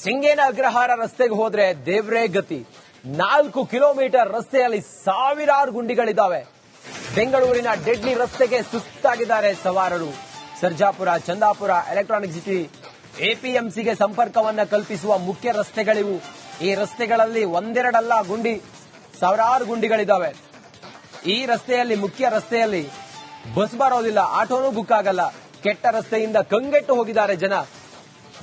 ಸಿಂಗೇನ ಅಗ್ರಹಾರ ರಸ್ತೆಗೆ ಹೋದ್ರೆ ದೇವ್ರೇ ಗತಿ. 4 ಕಿಲೋಮೀಟರ್ ರಸ್ತೆಯಲ್ಲಿ ಸಾವಿರಾರು ಗುಂಡಿಗಳಿದ್ದಾವೆ. ಬೆಂಗಳೂರಿನ ಡೆಡ್ಲಿ ರಸ್ತೆಗೆ ಸುಸ್ತಾಗಿದ್ದಾರೆ ಸವಾರರು. ಸರ್ಜಾಪುರ, ಚಂದಾಪುರ, ಎಲೆಕ್ಟ್ರಾನಿಕ್ ಸಿಟಿ, ಎಪಿಎಂಸಿಗೆ ಸಂಪರ್ಕವನ್ನ ಕಲ್ಪಿಸುವ ಮುಖ್ಯ ರಸ್ತೆಗಳಿವು. ಈ ರಸ್ತೆಗಳಲ್ಲಿ ಒಂದೆರಡಲ್ಲ ಸಾವಿರಾರು ಗುಂಡಿಗಳಿದ್ದಾವೆ. ಈ ರಸ್ತೆಯಲ್ಲಿ, ಮುಖ್ಯ ರಸ್ತೆಯಲ್ಲಿ ಬಸ್ ಬರೋದಿಲ್ಲ, ಆಟೋನೂ ಬುಕ್ ಆಗಲ್ಲ. ಕೆಟ್ಟ ರಸ್ತೆಯಿಂದ ಕಂಗೆಟ್ಟು ಹೋಗಿದ್ದಾರೆ ಜನ.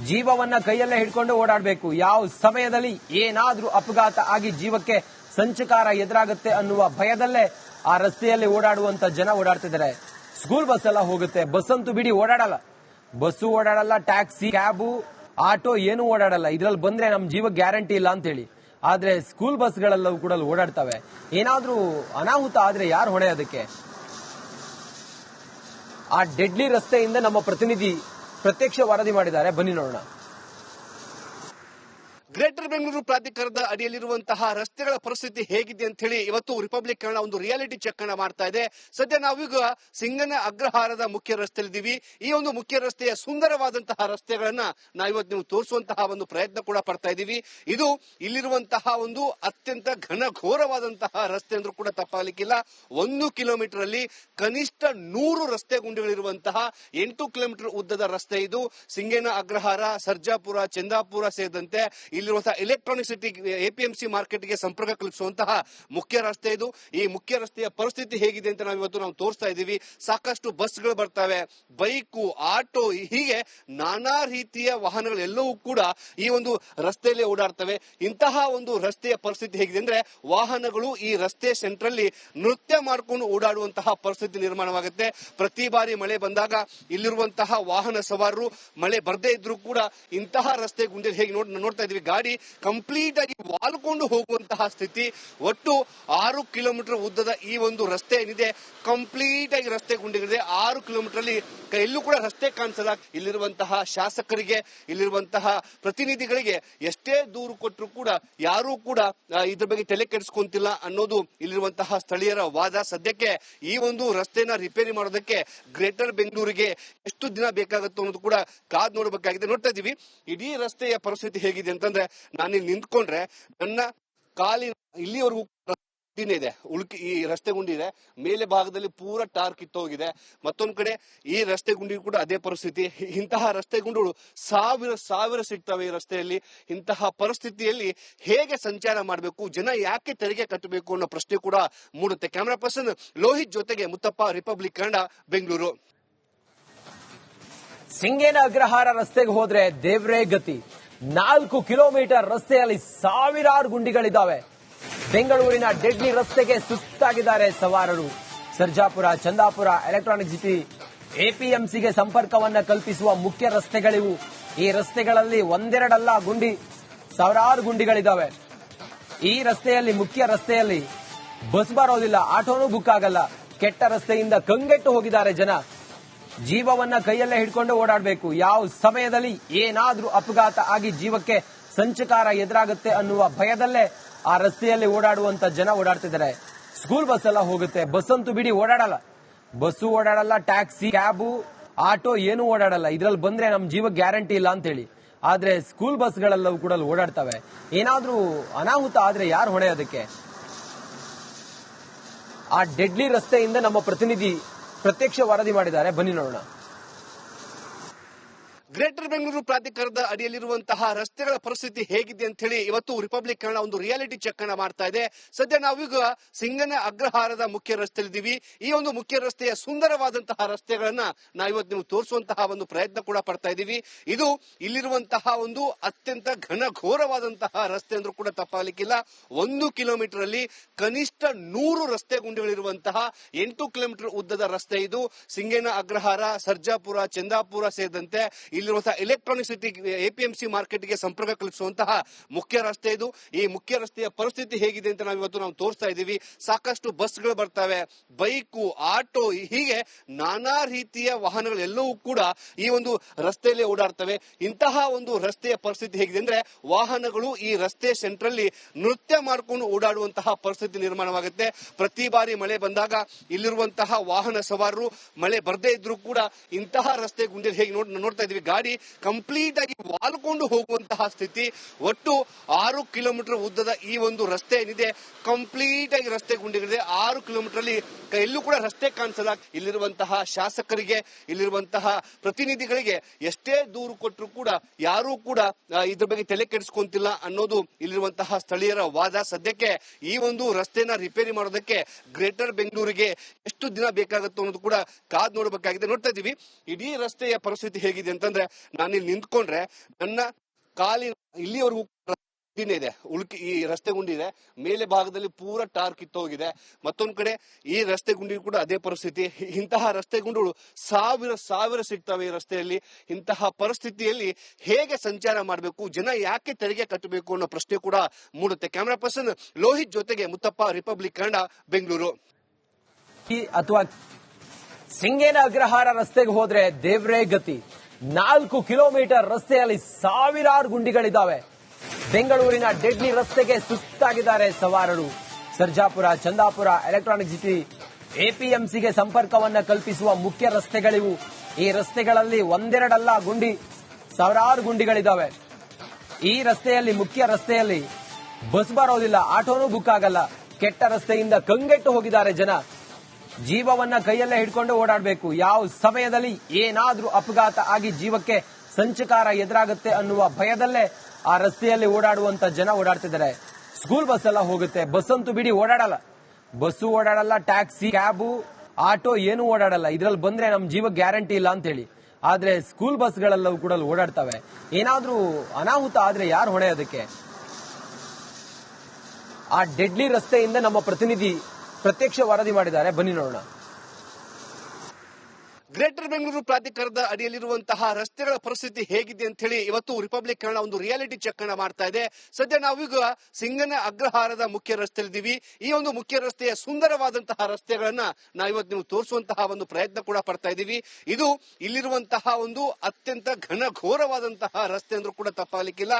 ಜೀವವನ್ನ ಕೈಯಲ್ಲೇ ಹಿಡ್ಕೊಂಡು ಓಡಾಡಬೇಕು. ಯಾವ ಸಮಯದಲ್ಲಿ ಏನಾದ್ರೂ ಅಪಘಾತ ಆಗಿ ಜೀವಕ್ಕೆ ಸಂಚಕಾರ ಎದುರಾಗುತ್ತೆ ಅನ್ನುವ ಭಯದಲ್ಲೇ ಆ ರಸ್ತೆಯಲ್ಲಿ ಓಡಾಡುವಂತ ಜನ ಓಡಾಡ್ತಿದ್ದಾರೆ. ಸ್ಕೂಲ್ ಬಸ್ ಎಲ್ಲ ಹೋಗುತ್ತೆ, ಬಸ್ ಅಂತೂ ಬಿಡಿ ಓಡಾಡಲ್ಲ. ಬಸ್ಸು ಓಡಾಡಲ್ಲ, ಟ್ಯಾಕ್ಸಿ, ಕ್ಯಾಬು, ಆಟೋ ಏನು ಓಡಾಡಲ್ಲ. ಇದ್ರಲ್ಲಿ ಬಂದ್ರೆ ನಮ್ ಜೀವ ಗ್ಯಾರಂಟಿ ಇಲ್ಲ ಅಂತ ಹೇಳಿ. ಆದ್ರೆ ಸ್ಕೂಲ್ ಬಸ್ಗಳೆಲ್ಲವೂ ಕೂಡ ಓಡಾಡ್ತವೆ. ಏನಾದ್ರೂ ಅನಾಹುತ ಆದ್ರೆ ಯಾರು ಹೊಣೆ ಅದಕ್ಕೆ? ಆ ಡೆಡ್ಲಿ ರಸ್ತೆಯಿಂದ ನಮ್ಮ ಪ್ರತಿನಿಧಿ ಪ್ರತ್ಯಕ್ಷ ವರದಿ ಮಾಡಿದ್ದಾರೆ, ಬನ್ನಿ ನೋಡೋಣ. ಗ್ರೇಟರ್ ಬೆಂಗಳೂರು ಪ್ರಾಧಿಕಾರದ ಅಡಿಯಲ್ಲಿರುವಂತಹ ರಸ್ತೆಗಳ ಪರಿಸ್ಥಿತಿ ಹೇಗಿದೆ ಅಂತ ಹೇಳಿ ಇವತ್ತು ರಿಪಬ್ಲಿಕ್ ಕನ್ನಡ ಒಂದು ರಿಯಾಲಿಟಿ ಚೆಕ್ ಅನ್ನ ಮಾಡ್ತಾ ಇದೆ. ಸದ್ಯ ನಾವೀಗ ಸಿಂಗನ ಅಗ್ರಹಾರದ ಮುಖ್ಯ ರಸ್ತೆಯಲ್ಲಿದ್ದೀವಿ. ಈ ಒಂದು ಮುಖ್ಯ ರಸ್ತೆಯ ಸುಂದರವಾದಂತಹ ರಸ್ತೆಗಳನ್ನ ನಾವಿವತ್ತು ನೀವು ತೋರಿಸುವಂತಹ ಒಂದು ಪ್ರಯತ್ನ ಕೂಡ ಪಡ್ತಾ ಇದ್ದೀವಿ. ಇದು ಇಲ್ಲಿರುವಂತಹ ಒಂದು ಅತ್ಯಂತ ಘನಘೋರವಾದಂತಹ ರಸ್ತೆ ಅಂದ್ರೂ ಕೂಡ ತಪ್ಪಾಗಲಿಕ್ಕಿಲ್ಲ. 1 ಕಿಲೋಮೀಟರ್ ಅಲ್ಲಿ ಕನಿಷ್ಠ 100 ರಸ್ತೆ ಗುಂಡಿಗಳಿರುವಂತಹ 8 ಕಿಲೋಮೀಟರ್ ಉದ್ದದ ರಸ್ತೆ ಇದು. ಸಿಂಗೇನ ಅಗ್ರಹಾರ, ಸರ್ಜಾಪುರ, ಚಂದಾಪುರ ಸೇರಿದಂತೆ ಇಲ್ಲಿರುವಂತಹ ಎಲೆಕ್ಟ್ರಾನಿಕ್ ಸಿಟಿ, ಎಪಿಎಂಸಿ ಮಾರ್ಕೆಟ್ಗೆ ಸಂಪರ್ಕ ಕಲ್ಪಿಸುವಂತಹ ಮುಖ್ಯ ರಸ್ತೆ ಇದು. ಈ ಮುಖ್ಯ ರಸ್ತೆಯ ಪರಿಸ್ಥಿತಿ ಹೇಗಿದೆ ಅಂತ ನಾವು ತೋರಿಸ್ತಾ ಇದ್ದೀವಿ. ಸಾಕಷ್ಟು ಬಸ್ಗಳು ಬರ್ತವೆ, ಬೈಕು, ಆಟೋ, ಹೀಗೆ ನಾನಾ ರೀತಿಯ ವಾಹನಗಳೆಲ್ಲವೂ ಕೂಡ ಈ ಒಂದು ರಸ್ತೆಯಲ್ಲಿ ಓಡಾಡ್ತವೆ. ಇಂತಹ ಒಂದು ರಸ್ತೆಯ ಪರಿಸ್ಥಿತಿ ಹೇಗಿದೆ ಅಂದ್ರೆ ವಾಹನಗಳು ಈ ರಸ್ತೆ ಸೆಂಟ್ರಲ್ಲಿ ನೃತ್ಯ ಮಾಡಿಕೊಂಡು ಓಡಾಡುವಂತಹ ಪರಿಸ್ಥಿತಿ ನಿರ್ಮಾಣವಾಗುತ್ತೆ. ಪ್ರತಿ ಬಾರಿ ಮಳೆ ಬಂದಾಗ ಇಲ್ಲಿರುವಂತಹ ವಾಹನ ಸವಾರರು ಮಳೆ ಬರದೇ ಇದ್ರೂ ಕೂಡ ಇಂತಹ ರಸ್ತೆ ಗುಂಡಿ ಹೇಗೆ ನೋಡ್ತಾ ಇದ್ವಿ, ಗಾಡಿ ಕಂಪ್ಲೀಟ್ ಆಗಿ ವಾಲ್ಕೊಂಡು ಹೋಗುವಂತಹ ಸ್ಥಿತಿ. ಒಟ್ಟು 6 ಕಿಲೋಮೀಟರ್ ಉದ್ದದ ಈ ಒಂದು ರಸ್ತೆ ಏನಿದೆ ಕಂಪ್ಲೀಟ್ ಆಗಿ ರಸ್ತೆ ಗುಂಡಿಗಳಿದೆ. 6 ಕಿಲೋಮೀಟರ್ ಅಲ್ಲಿ ಎಲ್ಲೂ ಕೂಡ ರಸ್ತೆ ಕಾಣಿಸಲ್ಲ. ಇಲ್ಲಿರುವಂತಹ ಶಾಸಕರಿಗೆ, ಇಲ್ಲಿರುವಂತಹ ಪ್ರತಿನಿಧಿಗಳಿಗೆ ಎಷ್ಟೇ ದೂರು ಕೊಟ್ಟರು ಕೂಡ ಯಾರೂ ಕೂಡ ಇದ್ರ ಬಗ್ಗೆ ತಲೆ ಕೆಡಿಸ್ಕೊಂತಿಲ್ಲ ಅನ್ನೋದು ಇಲ್ಲಿರುವಂತಹ ಸ್ಥಳೀಯರ ವಾದ. ಸದ್ಯಕ್ಕೆ ಈ ಒಂದು ರಸ್ತೆನ ರಿಪೇರಿ ಮಾಡೋದಕ್ಕೆ ಗ್ರೇಟರ್ ಬೆಂಗಳೂರಿಗೆ ಎಷ್ಟು ದಿನ ಬೇಕಾಗುತ್ತೋ ಅನ್ನೋದು ಕೂಡ ಕಾದ್ ನೋಡಬೇಕಾಗಿದೆ. ನೋಡ್ತಾ ಇದೀವಿ ಇಡೀ ರಸ್ತೆಯ ಪರಿಸ್ಥಿತಿ ಹೇಗಿದೆ ಅಂತಂದ್ರೆ, ನಾನಿಲ್ಲಿ ನಿಂತ್ಕೊಂಡ್ರೆ ನನ್ನ ಕಾಲಿನ ಇಲ್ಲಿವರೆಗೂ ಇದೆ, ಈ ರಸ್ತೆ ಗುಂಡಿ ಇದೆ. ಮೇಲೆ ಭಾಗದಲ್ಲಿ ಪೂರ ಟಾರ್ ಕಿತ್ತೋಗಿದೆ. ಮತ್ತೊಂದ್ ಕಡೆ ಈ ರಸ್ತೆ ಗುಂಡಿ ಕೂಡ ಅದೇ ಪರಿಸ್ಥಿತಿ. ಇಂತಹ ರಸ್ತೆ ಗುಂಡಿಗಳು ಸಾವಿರ ಸಿಗ್ತವೆ ಈ ರಸ್ತೆಯಲ್ಲಿ. ಇಂತಹ ಪರಿಸ್ಥಿತಿಯಲ್ಲಿ ಹೇಗೆ ಸಂಚಾರ ಮಾಡಬೇಕು, ಜನ ಯಾಕೆ ತೆರಿಗೆ ಕಟ್ಟಬೇಕು ಅನ್ನೋ ಪ್ರಶ್ನೆ ಕೂಡ ಮೂಡುತ್ತೆ. ಕ್ಯಾಮರಾ ಪರ್ಸನ್ ಲೋಹಿತ್ ಜೊತೆಗೆ ಮುತ್ತಪ್ಪ, ರಿಪಬ್ಲಿಕ್ ಕನ್ನಡ, ಬೆಂಗಳೂರು. ಸಿಂಗೇನ ಅಗ್ರಹಾರ ರಸ್ತೆಗೆ ಹೋದ್ರೆ ದೇವ್ರೇ ಗತಿ. 4 ಕಿಲೋಮೀಟರ್ ರಸ್ತೆಯಲ್ಲಿ ಸಾವಿರಾರು ಗುಂಡಿಗಳಿದ್ದಾವೆ. ಬೆಂಗಳೂರಿನ ಡೆಡ್ಲಿ ರಸ್ತೆಗೆ ಸುಸ್ತಾಗಿದ್ದಾರೆ ಸವಾರರು. ಸರ್ಜಾಪುರ, ಚಂದಾಪುರ, ಎಲೆಕ್ಟ್ರಾನಿಕ್ ಸಿಟಿ, ಎಪಿಎಂಸಿಗೆ ಸಂಪರ್ಕವನ್ನ ಕಲ್ಪಿಸುವ ಮುಖ್ಯ ರಸ್ತೆಗಳಿವು. ಈ ರಸ್ತೆಗಳಲ್ಲಿ ಒಂದೆರಡಲ್ಲ ಸಾವಿರಾರು ಗುಂಡಿಗಳಿದ್ದಾವೆ. ಈ ರಸ್ತೆಯಲ್ಲಿ, ಮುಖ್ಯ ರಸ್ತೆಯಲ್ಲಿ ಬಸ್ ಬರೋದಿಲ್ಲ, ಆಟೋನೂ ಬುಕ್ ಆಗಲ್ಲ. ಕೆಟ್ಟ ರಸ್ತೆಯಿಂದ ಕಂಗೆಟ್ಟು ಹೋಗಿದ್ದಾರೆ ಜನ. ಜೀವವನ್ನ ಕೈಯಲ್ಲೇ ಹಿಡ್ಕೊಂಡು ಓಡಾಡಬೇಕು. ಯಾವ ಸಮಯದಲ್ಲಿ ಏನಾದ್ರೂ ಅಪಘಾತ ಆಗಿ ಜೀವಕ್ಕೆ ಸಂಚಕಾರ ಎದುರಾಗುತ್ತೆ ಅನ್ನುವ ಭಯದಲ್ಲೇ ಆ ರಸ್ತೆಯಲ್ಲಿ ಓಡಾಡುವಂತ ಜನ ಓಡಾಡ್ತಿದ್ದಾರೆ. ಸ್ಕೂಲ್ ಬಸ್ ಎಲ್ಲ ಹೋಗುತ್ತೆ, ಬಸ್ ಅಂತೂ ಬಿಡಿ ಓಡಾಡಲ್ಲ. ಬಸ್ಸು ಓಡಾಡಲ್ಲ, ಟ್ಯಾಕ್ಸಿ, ಕ್ಯಾಬು, ಆಟೋ ಏನು ಓಡಾಡಲ್ಲ. ಇದ್ರಲ್ಲಿ ಬಂದ್ರೆ ನಮ್ ಜೀವ ಗ್ಯಾರಂಟಿ ಇಲ್ಲ ಅಂತ ಹೇಳಿ. ಆದ್ರೆ ಸ್ಕೂಲ್ ಬಸ್ಗಳೆಲ್ಲವೂ ಕೂಡ ಓಡಾಡ್ತವೆ. ಏನಾದ್ರೂ ಅನಾಹುತ ಆದ್ರೆ ಯಾರು ಹೊಣೆ ಅದಕ್ಕೆ? ಆ ಡೆಡ್ಲಿ ರಸ್ತೆಯಿಂದ ನಮ್ಮ ಪ್ರತಿನಿಧಿ ಪ್ರತ್ಯಕ್ಷ ವರದಿ ಮಾಡಿದ್ದಾರೆ, ಬನ್ನಿ ನೋಡೋಣ. ಗ್ರೇಟರ್ ಬೆಂಗಳೂರು ಪ್ರಾಧಿಕಾರದ ಅಡಿಯಲ್ಲಿರುವಂತಹ ರಸ್ತೆಗಳ ಪರಿಸ್ಥಿತಿ ಹೇಗಿದೆ ಅಂತ ಹೇಳಿ ಇವತ್ತು ರಿಪಬ್ಲಿಕ್ ಕನ್ನಡ ಒಂದು ರಿಯಾಲಿಟಿ ಚೆಕ್ ಅನ್ನ ಮಾಡ್ತಾ ಇದೆ. ಸದ್ಯ ನಾವೀಗ ಸಿಂಗನ ಅಗ್ರಹಾರದ ಮುಖ್ಯ ರಸ್ತೆಯಲ್ಲಿದ್ದೀವಿ. ಈ ಒಂದು ಮುಖ್ಯ ರಸ್ತೆಯ ಸುಂದರವಾದಂತಹ ರಸ್ತೆಗಳನ್ನ ನಾವಿವತ್ತು ನೀವು ತೋರಿಸುವಂತಹ ಒಂದು ಪ್ರಯತ್ನ ಕೂಡ ಪಡ್ತಾ ಇದ್ದೀವಿ. ಇದು ಇಲ್ಲಿರುವಂತಹ ಒಂದು ಅತ್ಯಂತ ಘನಘೋರವಾದಂತಹ ರಸ್ತೆ ಅಂದ್ರೂ ಕೂಡ ತಪ್ಪಾಗಲಿಕ್ಕಿಲ್ಲ. 1 ಕಿಲೋಮೀಟರ್ ಅಲ್ಲಿ ಕನಿಷ್ಠ 100 ರಸ್ತೆ ಗುಂಡಿಗಳಿರುವಂತಹ 8 ಕಿಲೋಮೀಟರ್ ಉದ್ದದ ರಸ್ತೆ ಇದು. ಸಿಂಗೇನ ಅಗ್ರಹಾರ, ಸರ್ಜಾಪುರ, ಚಂದಾಪುರ ಸೇರಿದಂತೆ ಇಲ್ಲಿರುವಂತಹ ಎಲೆಕ್ಟ್ರಾನಿಕ್ ಸಿಟಿ, ಎಪಿಎಂಸಿ ಮಾರ್ಕೆಟ್ಗೆ ಸಂಪರ್ಕ ಕಲ್ಪಿಸುವಂತಹ ಮುಖ್ಯ ರಸ್ತೆ ಇದು. ಈ ಮುಖ್ಯ ರಸ್ತೆಯ ಪರಿಸ್ಥಿತಿ ಹೇಗಿದೆ ಅಂತ ನಾವು ತೋರಿಸ್ತಾ ಇದ್ದೀವಿ. ಸಾಕಷ್ಟು ಬಸ್ಗಳು ಬರ್ತವೆ, ಬೈಕು, ಆಟೋ, ಹೀಗೆ ನಾನಾ ರೀತಿಯ ವಾಹನಗಳೆಲ್ಲವೂ ಕೂಡ ಈ ಒಂದು ರಸ್ತೆಯಲ್ಲಿ ಓಡಾಡ್ತವೆ. ಇಂತಹ ಒಂದು ರಸ್ತೆಯ ಪರಿಸ್ಥಿತಿ ಹೇಗಿದೆ ಅಂದ್ರೆ ವಾಹನಗಳು ಈ ರಸ್ತೆ ಸೆಂಟ್ರಲ್ಲಿ ನೃತ್ಯ ಮಾಡಿಕೊಂಡು ಓಡಾಡುವಂತಹ ಪರಿಸ್ಥಿತಿ ನಿರ್ಮಾಣವಾಗುತ್ತೆ. ಪ್ರತಿ ಬಾರಿ ಮಳೆ ಬಂದಾಗ ಇಲ್ಲಿರುವಂತಹ ವಾಹನ ಸವಾರರು ಮಳೆ ಬರದೇ ಇದ್ರೂ ಕೂಡ ಇಂತಹ ರಸ್ತೆ ಗುಂಡಿ ಹೇಗೆ ನೋಡ್ತಾ ಇದ್ವಿ, ಗಾಡಿ ಕಂಪ್ಲೀಟ್ ಆಗಿ ವಾಲ್ಕೊಂಡು ಹೋಗುವಂತಹ ಸ್ಥಿತಿ. ಒಟ್ಟು 6 ಕಿಲೋಮೀಟರ್ ಉದ್ದದ ಈ ಒಂದು ರಸ್ತೆ ಏನಿದೆ ಕಂಪ್ಲೀಟ್ ಆಗಿ ರಸ್ತೆ ಗುಂಡಿಗಳಿದೆ. 6 ಕಿಲೋಮೀಟರ್ ಅಲ್ಲಿ ಎಲ್ಲೂ ಕೂಡ ರಸ್ತೆ ಕಾಣಿಸಲ್ಲ. ಇಲ್ಲಿರುವಂತಹ ಶಾಸಕರಿಗೆ, ಇಲ್ಲಿರುವಂತಹ ಪ್ರತಿನಿಧಿಗಳಿಗೆ ಎಷ್ಟೇ ದೂರು ಕೊಟ್ಟರು ಕೂಡ ಯಾರೂ ಕೂಡ ಇದ್ರ ಬಗ್ಗೆ ತಲೆ ಕೆಡಿಸ್ಕೊಂತಿಲ್ಲ ಅನ್ನೋದು ಇಲ್ಲಿರುವಂತಹ ಸ್ಥಳೀಯರ ವಾದ. ಸದ್ಯಕ್ಕೆ ಈ ಒಂದು ರಸ್ತೆನ ರಿಪೇರಿ ಮಾಡೋದಕ್ಕೆ ಗ್ರೇಟರ್ ಬೆಂಗಳೂರಿಗೆ ಎಷ್ಟು ದಿನ ಬೇಕಾಗುತ್ತೋ ಅನ್ನೋದು ಕೂಡ ಕಾದ್ ನೋಡಬೇಕಾಗಿದೆ. ನೋಡ್ತಾ ಇದೀವಿ ಇಡೀ ರಸ್ತೆಯ ಪರಿಸ್ಥಿತಿ ಹೇಗಿದೆ ಅಂತಂದ್ರೆ, ನಾನಿಲ್ಲಿ ನಿಂತ್ಕೊಂಡ್ರೆ ನನ್ನ ಕಾಲಿನ ಇಲ್ಲಿವರೆಗೂ ಇದೆ, ಈ ರಸ್ತೆ ಗುಂಡಿ ಇದೆ. ಮೇಲೆ ಭಾಗದಲ್ಲಿ ಪೂರ ಟಾರ್ ಕಿತ್ತೋಗಿದೆ. ಮತ್ತೊಂದ್ ಕಡೆ ಈ ರಸ್ತೆ ಗುಂಡಿ ಕೂಡ ಅದೇ ಪರಿಸ್ಥಿತಿ. ಇಂತಹ ರಸ್ತೆ ಗುಂಡಿಗಳು ಸಾವಿರ ಸಿಗ್ತವೆ ಈ ರಸ್ತೆಯಲ್ಲಿ. ಇಂತಹ ಪರಿಸ್ಥಿತಿಯಲ್ಲಿ ಹೇಗೆ ಸಂಚಾರ ಮಾಡಬೇಕು, ಜನ ಯಾಕೆ ತೆರಿಗೆ ಕಟ್ಟಬೇಕು ಅನ್ನೋ ಪ್ರಶ್ನೆ ಕೂಡ ಮೂಡುತ್ತೆ. ಕ್ಯಾಮರಾ ಪರ್ಸನ್ ಲೋಹಿತ್ ಜೊತೆಗೆ ಮುತ್ತಪ್ಪ, ರಿಪಬ್ಲಿಕ್ ಕನ್ನಡ, ಬೆಂಗಳೂರು. ಅಥವಾ ಸಿಂಗೇನ ಅಗ್ರಹಾರ ರಸ್ತೆಗೆ ಹೋದ್ರೆ ದೇವ್ರೇ ಗತಿ. 4 ಕಿಲೋಮೀಟರ್ ರಸ್ತೆಯಲ್ಲಿ ಸಾವಿರಾರು ಗುಂಡಿಗಳಿದ್ದಾವೆ. ಬೆಂಗಳೂರಿನ ಡೆಡ್ಲಿ ರಸ್ತೆಗೆ ಸುಸ್ತಾಗಿದ್ದಾರೆ ಸವಾರರು. ಸರ್ಜಾಪುರ, ಚಂದಾಪುರ, ಎಲೆಕ್ಟ್ರಾನಿಕ್ ಸಿಟಿ, ಎಪಿಎಂಸಿಗೆ ಸಂಪರ್ಕವನ್ನ ಕಲ್ಪಿಸುವ ಮುಖ್ಯ ರಸ್ತೆಗಳಿವು. ಈ ರಸ್ತೆಗಳಲ್ಲಿ ಒಂದೆರಡಲ್ಲ ಸಾವಿರಾರು ಗುಂಡಿಗಳಿದ್ದಾವೆ. ಈ ರಸ್ತೆಯಲ್ಲಿ, ಮುಖ್ಯ ರಸ್ತೆಯಲ್ಲಿ ಬಸ್ ಬರೋದಿಲ್ಲ, ಆಟೋನೂ ಬುಕ್ ಆಗಲ್ಲ. ಕೆಟ್ಟ ರಸ್ತೆಯಿಂದ ಕಂಗೆಟ್ಟು ಹೋಗಿದ್ದಾರೆ ಜನ. ಜೀವವನ್ನ ಕೈಯಲ್ಲೇ ಹಿಡ್ಕೊಂಡು ಓಡಾಡಬೇಕು. ಯಾವ ಸಮಯದಲ್ಲಿ ಏನಾದ್ರೂ ಅಪಘಾತ ಆಗಿ ಜೀವಕ್ಕೆ ಸಂಚಕಾರ ಎದುರಾಗುತ್ತೆ ಅನ್ನುವ ಭಯದಲ್ಲೇ ಆ ರಸ್ತೆಯಲ್ಲಿ ಓಡಾಡುವಂತ ಜನ ಓಡಾಡ್ತಿದ್ದಾರೆ. ಸ್ಕೂಲ್ ಬಸ್ ಎಲ್ಲ ಹೋಗುತ್ತೆ, ಬಸ್ ಅಂತೂ ಬಿಡಿ ಓಡಾಡಲ್ಲ. ಬಸ್ಸು ಓಡಾಡಲ್ಲ, ಟ್ಯಾಕ್ಸಿ, ಕ್ಯಾಬು, ಆಟೋ ಏನು ಓಡಾಡಲ್ಲ. ಇದ್ರಲ್ಲಿ ಬಂದ್ರೆ ನಮ್ ಜೀವಕ್ಕೆ ಗ್ಯಾರಂಟಿ ಇಲ್ಲ ಅಂತ ಹೇಳಿ. ಆದ್ರೆ ಸ್ಕೂಲ್ ಬಸ್ಗಳೆಲ್ಲವೂ ಕೂಡ ಓಡಾಡ್ತವೆ. ಏನಾದ್ರೂ ಅನಾಹುತ ಆದ್ರೆ ಯಾರು ಹೊಣೆ ಅದಕ್ಕೆ? ಆ ಡೆಡ್ಲಿ ರಸ್ತೆಯಿಂದ ನಮ್ಮ ಪ್ರತಿನಿಧಿ ಪ್ರತ್ಯಕ್ಷ ವರದಿ ಮಾಡಿದ್ದಾರೆ, ಬನ್ನಿ ನೋಡೋಣ. ಗ್ರೇಟರ್ ಬೆಂಗಳೂರು ಪ್ರಾಧಿಕಾರದ ಅಡಿಯಲ್ಲಿರುವಂತಹ ರಸ್ತೆಗಳ ಪರಿಸ್ಥಿತಿ ಹೇಗಿದೆ ಅಂತ ಹೇಳಿ ಇವತ್ತು ರಿಪಬ್ಲಿಕ್ ಕನ್ನಡ ಒಂದು ರಿಯಾಲಿಟಿ ಚೆಕ್ ಅನ್ನ ಮಾಡ್ತಾ ಇದೆ. ಸದ್ಯ ನಾವೀಗ ಸಿಂಗನ ಅಗ್ರಹಾರದ ಮುಖ್ಯ ರಸ್ತೆಯಲ್ಲಿದ್ದೀವಿ. ಈ ಒಂದು ಮುಖ್ಯ ರಸ್ತೆಯ ಸುಂದರವಾದಂತಹ ರಸ್ತೆಗಳನ್ನ ನಾವಿವತ್ತು ನೀವು ತೋರಿಸುವಂತಹ ಒಂದು ಪ್ರಯತ್ನ ಕೂಡ ಪಡ್ತಾ ಇದ್ದೀವಿ. ಇದು ಇಲ್ಲಿರುವಂತಹ ಒಂದು ಅತ್ಯಂತ ಘನಘೋರವಾದಂತಹ ರಸ್ತೆ ಅಂದ್ರೂ ಕೂಡ ತಪ್ಪಾಗಲಿಕ್ಕಿಲ್ಲ.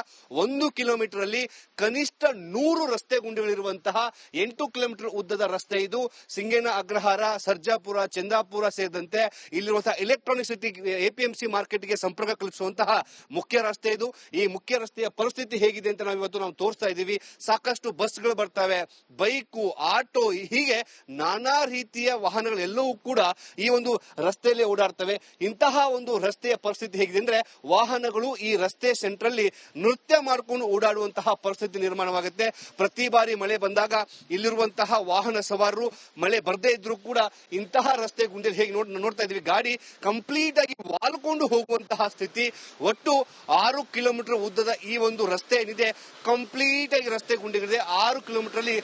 1 ಕಿಲೋಮೀಟರ್ ಅಲ್ಲಿ ಕನಿಷ್ಠ 100 ರಸ್ತೆ ಗುಂಡಿಗಳಿರುವಂತಹ 8 ಕಿಲೋಮೀಟರ್ ಉದ್ದದ ರಸ್ತೆ ಇದು. ಸಿಂಗೇನ ಅಗ್ರಹಾರ, ಸರ್ಜಾಪುರ, ಚಂದಾಪುರ ಸೇರಿದಂತೆ ಇಲ್ಲಿರುವಂತಹ ಎಲೆಕ್ಟ್ರಾನಿಕ್ ಸಿಟಿ, ಎಪಿಎಂಸಿ ಮಾರ್ಕೆಟ್ಗೆ ಸಂಪರ್ಕ ಕಲ್ಪಿಸುವಂತಹ ಮುಖ್ಯ ರಸ್ತೆ ಇದು. ಈ ಮುಖ್ಯ ರಸ್ತೆಯ ಪರಿಸ್ಥಿತಿ ಹೇಗಿದೆ ಅಂತ ನಾವು ತೋರಿಸ್ತಾ ಇದ್ದೀವಿ. ಸಾಕಷ್ಟು ಬಸ್ಗಳು ಬರ್ತವೆ, ಬೈಕು, ಆಟೋ, ಹೀಗೆ ನಾನಾ ರೀತಿಯ ವಾಹನಗಳೆಲ್ಲವೂ ಕೂಡ ಈ ಒಂದು ರಸ್ತೆಯಲ್ಲಿ ಓಡಾಡ್ತವೆ. ಇಂತಹ ಒಂದು ರಸ್ತೆಯ ಪರಿಸ್ಥಿತಿ ಹೇಗಿದೆ ಅಂದ್ರೆ, ವಾಹನಗಳು ಈ ರಸ್ತೆ ಸೆಂಟ್ರಲ್ಲಿ ನೃತ್ಯ ಮಾಡಿಕೊಂಡು ಓಡಾಡುವಂತಹ ಪರಿಸ್ಥಿತಿ ನಿರ್ಮಾಣವಾಗುತ್ತೆ. ಪ್ರತಿ ಬಾರಿ ಮಳೆ ಬಂದಾಗ ಇಲ್ಲಿರುವಂತಹ ವಾಹನ ಸವಾರರು ಮಳೆ ಬರದೇ ಇದ್ರೂ ಕೂಡ ಇಂತಹ ರಸ್ತೆ ಗುಂಡಿಯಲ್ಲಿ ಹೇಗೆ ನೋಡ್ತಾ ಇದ್ದೀವಿ, ಗಾಡಿ ಕಂಪ್ಲೀಟ್ ಆಗಿ ವಾಲ್ಕೊಂಡು ಹೋಗುವಂತಹ ಸ್ಥಿತಿ. ಒಟ್ಟು 6 ಕಿಲೋಮೀಟರ್ ಉದ್ದದ ಈ ಒಂದು ರಸ್ತೆ ಏನಿದೆ ಕಂಪ್ಲೀಟ್ ಆಗಿ ರಸ್ತೆ ಗುಂಡಿಗಳಿದೆ. 6 ಕಿಲೋಮೀಟರ್ ಅಲ್ಲಿ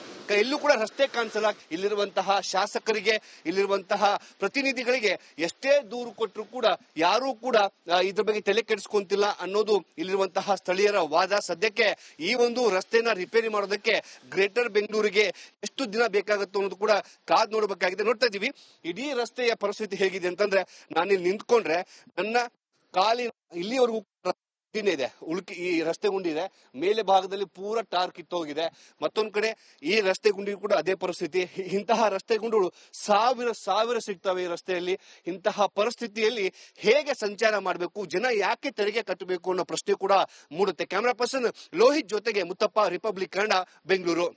ಎಲ್ಲೂ ಕೂಡ ರಸ್ತೆ ಕಾಣಿಸಲ್ಲ. ಇಲ್ಲಿರುವಂತಹ ಶಾಸಕರಿಗೆ, ಇಲ್ಲಿರುವಂತಹ ಪ್ರತಿನಿಧಿಗಳಿಗೆ ಎಷ್ಟೇ ದೂರು ಕೊಟ್ಟರು ಕೂಡ ಯಾರೂ ಕೂಡ ಇದ್ರ ಬಗ್ಗೆ ತಲೆ ಕೆಡಿಸ್ಕೊಂತಿಲ್ಲ ಅನ್ನೋದು ಇಲ್ಲಿರುವಂತಹ ಸ್ಥಳೀಯರ ವಾದ. ಸದ್ಯಕ್ಕೆ ಈ ಒಂದು ರಸ್ತೆನ ರಿಪೇರಿ ಮಾಡೋದಕ್ಕೆ ಗ್ರೇಟರ್ ಬೆಂಗಳೂರಿಗೆ ಎಷ್ಟು ದಿನ ಬೇಕಾಗುತ್ತೋ ಅನ್ನೋದು ಕೂಡ ಕಾದ್ ನೋಡಬೇಕಾಗಿದೆ. ನೋಡ್ತಾ ಇದೀವಿ ಇಡೀ ರಸ್ತೆಯ ಪರಿಸ್ಥಿತಿ ಹೇಗಿದೆ ಅಂತಂದ್ರೆ, ನಾನಿಲ್ಲಿ ನಿಂತ್ಕೊಂಡ್ರೆ ನನ್ನ ಕಾಲಿನ ಇಲ್ಲಿವರೆಗೂ ಇದೆ, ಈ ರಸ್ತೆ ಗುಂಡಿ ಇದೆ. ಮೇಲೆ ಭಾಗದಲ್ಲಿ ಪೂರ ಟಾರ್ ಕಿತ್ತೋಗಿದೆ. ಮತ್ತೊಂದ್ ಕಡೆ ಈ ರಸ್ತೆ ಗುಂಡಿ ಕೂಡ ಅದೇ ಪರಿಸ್ಥಿತಿ. ಇಂತಹ ರಸ್ತೆ ಗುಂಡಿಗಳು ಸಾವಿರ ಸಿಗ್ತವೆ ಈ ರಸ್ತೆಯಲ್ಲಿ. ಇಂತಹ ಪರಿಸ್ಥಿತಿಯಲ್ಲಿ ಹೇಗೆ ಸಂಚಾರ ಮಾಡಬೇಕು, ಜನ ಯಾಕೆ ತೆರಿಗೆ ಕಟ್ಟಬೇಕು ಅನ್ನೋ ಪ್ರಶ್ನೆ ಕೂಡ ಮೂಡುತ್ತೆ. ಕ್ಯಾಮರಾ ಪರ್ಸನ್ ಲೋಹಿತ್ ಜೊತೆಗೆ ಮುತ್ತಪ್ಪ, ರಿಪಬ್ಲಿಕ್ ಕನ್ನಡ, ಬೆಂಗಳೂರು.